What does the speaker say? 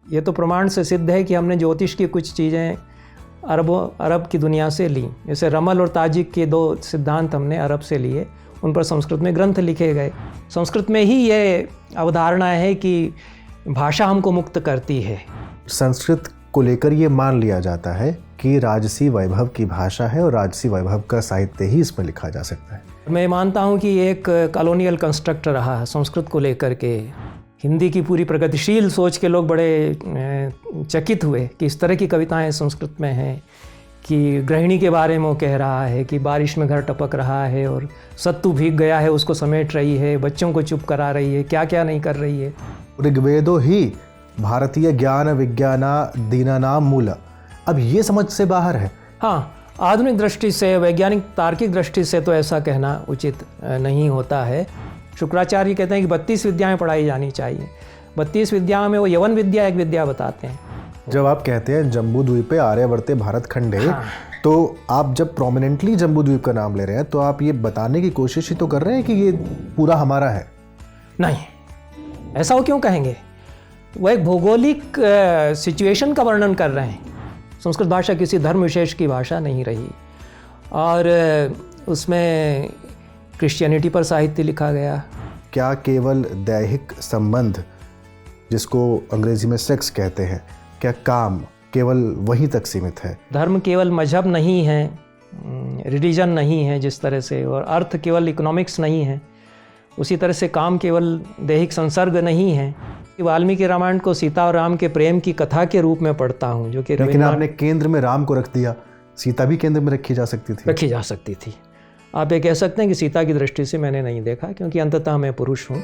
ये तो प्रमाण से सिद्ध है कि हमने ज्योतिष की कुछ चीज़ें अरब की दुनिया से ली। जैसे रमल और ताजिक के 2 सिद्धांत हमने अरब से लिए, उन पर संस्कृत में ग्रंथ लिखे गए। संस्कृत में ही ये अवधारणा है कि भाषा हमको मुक्त करती है। संस्कृत को लेकर ये मान लिया जाता है कि राजसी वैभव की भाषा है और राजसी वैभव का साहित्य ही इसमें लिखा जा सकता है। मैं मानता हूँ कि एक कॉलोनियल कंस्ट्रक्ट रहा है संस्कृत को लेकर के। हिंदी की पूरी प्रगतिशील सोच के लोग बड़े चकित हुए कि इस तरह की कविताएं संस्कृत में हैं, कि गृहिणी के बारे में वो कह रहा है कि बारिश में घर टपक रहा है और सत्तू भीग गया है उसको समेट रही है, बच्चों को चुप करा रही है, क्या क्या नहीं कर रही है। ऋग्वेदो ही भारतीय ज्ञान विज्ञाना दीनानाम मूल, अब ये समझ से बाहर है। हाँ, आधुनिक दृष्टि से, वैज्ञानिक तार्किक दृष्टि से तो ऐसा कहना उचित नहीं होता है। शुक्राचार्य कहते हैं कि 32 विद्याएं पढ़ाई जानी चाहिए। 32 विद्याओं में वो यवन विद्या एक विद्या बताते हैं। जब आप कहते हैं जम्बू द्वीपे आर्यवर्ते भारत खंडे, हाँ। तो आप जब प्रोमिनेंटली जम्बू द्वीप का नाम ले रहे हैं तो आप ये बताने की कोशिश ही तो कर रहे हैं कि ये पूरा हमारा है। नहीं, ऐसा वो क्यों कहेंगे? वो एक भौगोलिक सिचुएशन का वर्णन कर रहे हैं। संस्कृत भाषा किसी धर्म विशेष की भाषा नहीं रही और उसमें क्रिश्चियनिटी पर साहित्य लिखा गया। क्या केवल दैहिक संबंध, जिसको अंग्रेजी में सेक्स कहते हैं, क्या काम केवल वहीं तक सीमित है? धर्म केवल मजहब नहीं है, रिलीजन नहीं है जिस तरह से, और अर्थ केवल इकोनॉमिक्स नहीं है, उसी तरह से काम केवल दैहिक संसर्ग नहीं है। वाल्मीकि रामायण को सीता और राम के प्रेम की कथा के रूप में पढ़ता हूँ, जो कि लेकिन आपने केंद्र में राम को रख दिया, सीता भी केंद्र में रखी जा सकती थी। आप ये कह सकते हैं कि सीता की दृष्टि से मैंने नहीं देखा, क्योंकि अंततः मैं पुरुष हूँ।